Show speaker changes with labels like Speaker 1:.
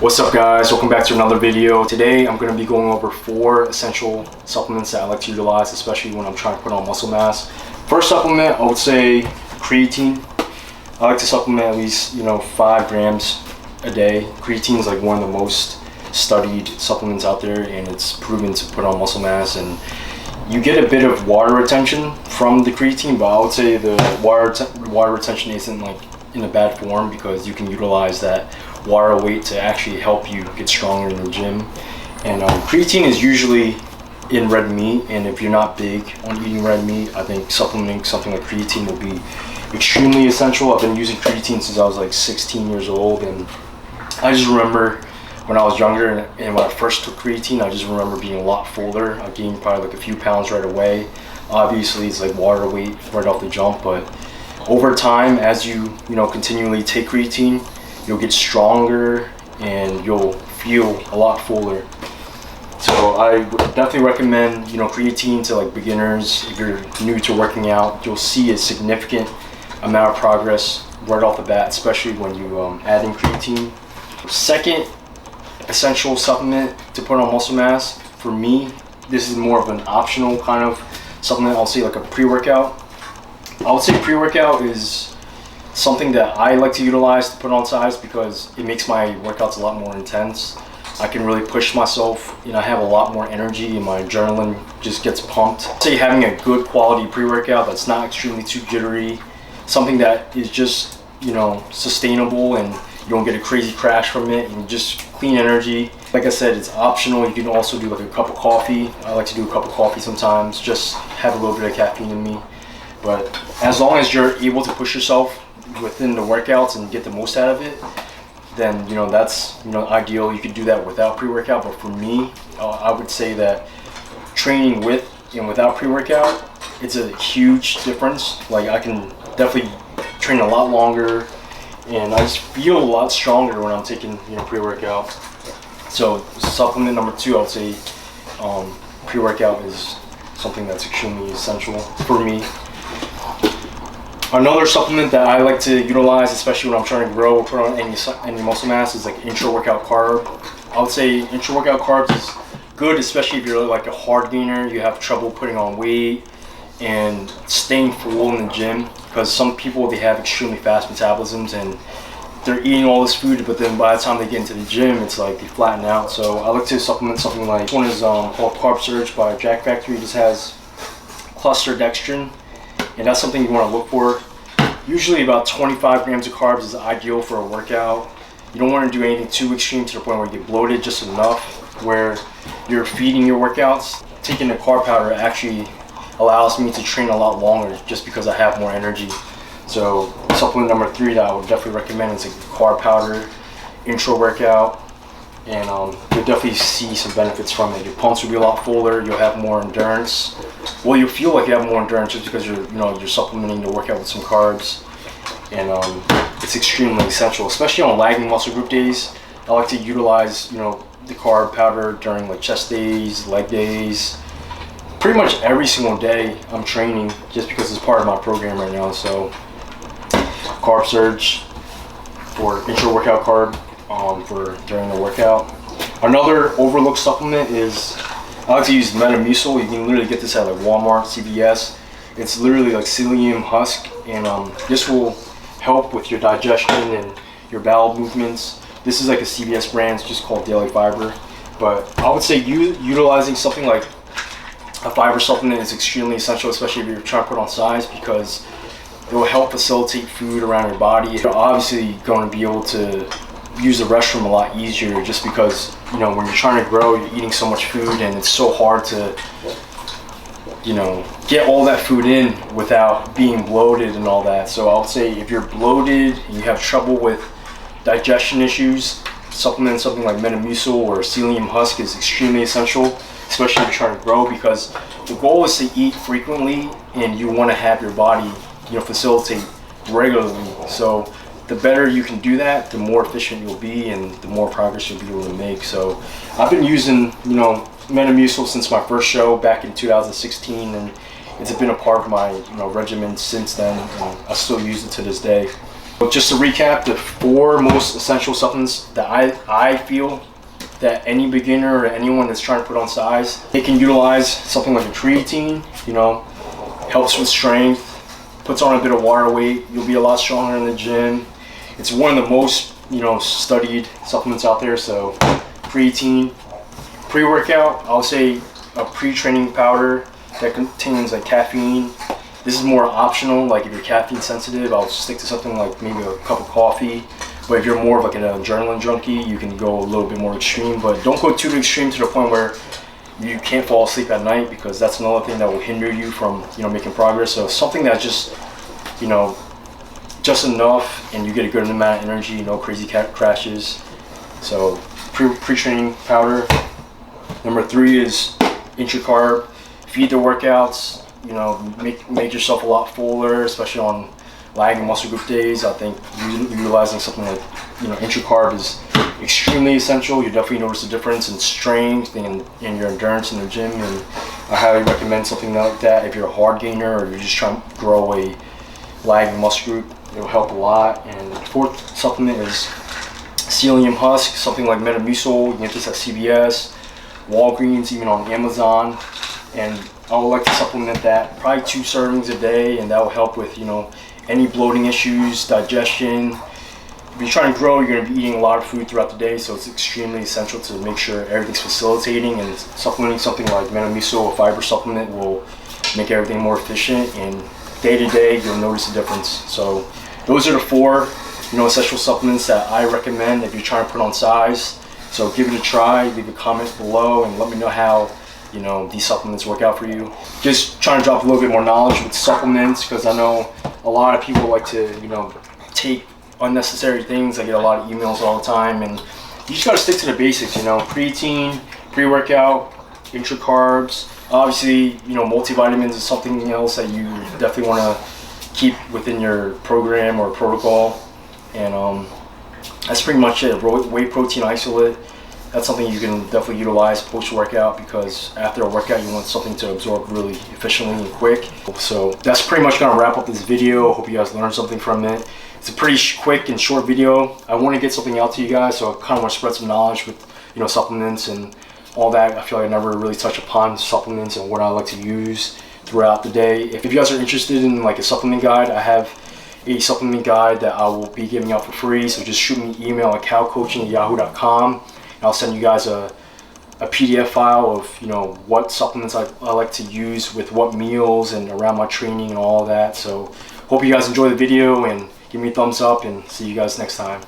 Speaker 1: What's up guys, welcome back to another video. Today I'm going to be going over 4 essential supplements that I like to utilize, especially when I'm trying to put on muscle mass. First supplement, I would say creatine. I like to supplement at least 5 grams a day. Creatine is like one of the most studied supplements out there, and it's proven to put on muscle mass, and you get a bit of water retention from the creatine, but I would say the water retention isn't like in a bad form, because you can utilize that water weight to actually help you get stronger in the gym. And creatine is usually in red meat, and if you're not big on eating red meat, I think supplementing something like creatine will be extremely essential. I've been using creatine since I was like 16 years old, and I just remember when I was younger and when I first took creatine, I just remember being a lot fuller. I gained probably like a few pounds right away. Obviously it's like water weight right off the jump, but over time, as you continually take creatine, you'll get stronger and you'll feel a lot fuller. So I would definitely recommend creatine to like beginners. If you're new to working out, you'll see a significant amount of progress right off the bat, especially when you add in creatine. Second essential supplement to put on muscle mass, for me, this is more of an optional kind of supplement. I'll say like a pre-workout. I would say pre-workout is something that I like to utilize to put on size, because it makes my workouts a lot more intense. I can really push myself, I have a lot more energy and my adrenaline just gets pumped. I'd say having a good quality pre-workout that's not extremely too jittery, something that is just sustainable and you don't get a crazy crash from it, and just clean energy. Like I said, it's optional. You can also do like a cup of coffee. I like to do a cup of coffee sometimes, just have a little bit of caffeine in me. But as long as you're able to push yourself within the workouts and get the most out of it, then that's ideal. You could do that without pre-workout, but for me, I would say that training with and without pre-workout, it's a huge difference. Like I can definitely train a lot longer, and I just feel a lot stronger when I'm taking pre-workout. So supplement number 2, I would say pre-workout is something that's extremely essential for me. Another supplement that I like to utilize, especially when I'm trying to grow or put on any muscle mass, is like intra-workout carb. I would say intra-workout carbs is good, especially if you're like a hard gainer, you have trouble putting on weight and staying full in the gym, because some people, they have extremely fast metabolisms and they're eating all this food, but then by the time they get into the gym, it's like they flatten out. So I like to supplement something like, this one is called Carb Surge by Jack Factory. This has cluster dextrin, and that's something you want to look for. Usually about 25 grams of carbs is ideal for a workout. You don't want to do anything too extreme to the point where you get bloated, just enough where you're feeding your workouts. Taking the carb powder actually allows me to train a lot longer, just because I have more energy. So supplement number 3 that I would definitely recommend is a carb powder intro workout, and you'll definitely see some benefits from it. Your pumps will be a lot fuller, you'll have more endurance. Well, you'll feel like you have more endurance just because you're supplementing the workout with some carbs, and it's extremely essential, especially on lagging muscle group days. I like to utilize the carb powder during like chest days, leg days. Pretty much every single day I'm training, just because it's part of my program right now. So Carb Surge for intra-workout carb for during the workout. Another overlooked supplement is, I like to use Metamucil. You can literally get this at like Walmart, CVS. It's literally like psyllium husk, and this will help with your digestion and your bowel movements. This is like a CVS brand, it's just called Daily Fiber. But I would say utilizing something like a fiber supplement is extremely essential, especially if you're trying to put on size, because it will help facilitate food around your body. You're obviously going to be able to use the restroom a lot easier, just because when you're trying to grow, you're eating so much food, and it's so hard to get all that food in without being bloated and all that. So I would say if you're bloated and you have trouble with digestion issues, supplement something like Metamucil or psyllium husk is extremely essential, especially if you're trying to grow, because the goal is to eat frequently and you want to have your body facilitate regularly. So the better you can do that, the more efficient you'll be and the more progress you'll be able to make. So I've been using Metamucil since my first show back in 2016, and it's been a part of my regimen since then, and I still use it to this day. But just to recap, the 4 most essential supplements that I feel that any beginner or anyone that's trying to put on size, they can utilize something like a creatine, you know, helps with strength, puts on a bit of water weight, you'll be a lot stronger in the gym. It's one of the most, you know, studied supplements out there. So creatine, pre-workout, I'll say a pre-training powder that contains like caffeine. This is more optional, like if you're caffeine sensitive, I'll stick to something like maybe a cup of coffee. But if you're more of like an adrenaline junkie, you can go a little bit more extreme, but don't go too extreme to the point where you can't fall asleep at night, because that's another thing that will hinder you from, you know, making progress. So something that's just, you know, just enough and you get a good amount of energy, no crazy crashes. So pre-training powder. Number 3 is intra-carb. Feed the workouts. You know, make yourself a lot fuller, especially on lagging muscle group days. I think utilizing something like, you know, intra-carb is extremely essential. You definitely notice a difference in strength and in your endurance in the gym, and I highly recommend something like that if you're a hard gainer or you're just trying to grow a lagging muscle group. It'll help a lot. And the 4th supplement is psyllium husk, something like Metamucil. You can get this at CVS, Walgreens, even on Amazon. And I would like to supplement that probably 2 servings a day, and that will help with, you know, any bloating issues, digestion. If you're trying to grow, you're going to be eating a lot of food throughout the day, so it's extremely essential to make sure everything's facilitating, and supplementing something like Metamucil, a fiber supplement, will make everything more efficient, and day to day you'll notice a difference. So those are the 4, you know, essential supplements that I recommend if you're trying to put on size. So give it a try, leave a comment below and let me know how, you know, these supplements work out for you. Just trying to drop a little bit more knowledge with supplements, because I know a lot of people like to, you know, take unnecessary things. I get a lot of emails all the time, and you just got to stick to the basics, you know, creatine, pre-workout, intra-carbs. Obviously, you know, multivitamins is something else that you definitely want to keep within your program or protocol. And that's pretty much it. Whey protein isolate, that's something you can definitely utilize post-workout, because after a workout you want something to absorb really efficiently and quick. So that's pretty much going to wrap up this video. Hope you guys learned something from it. It's a pretty quick and short video. I want to get something out to you guys, so I kind of want to spread some knowledge with, you know, supplements and all that. I feel like I never really touch upon supplements and what I like to use throughout the day. If you guys are interested in like a supplement guide, I have a supplement guide that I will be giving out for free. So just shoot me an email at calcoaching@yahoo.com. I'll send you guys a PDF file of, you know, what supplements I like to use with what meals and around my training and all that. So hope you guys enjoy the video, and give me a thumbs up, and see you guys next time.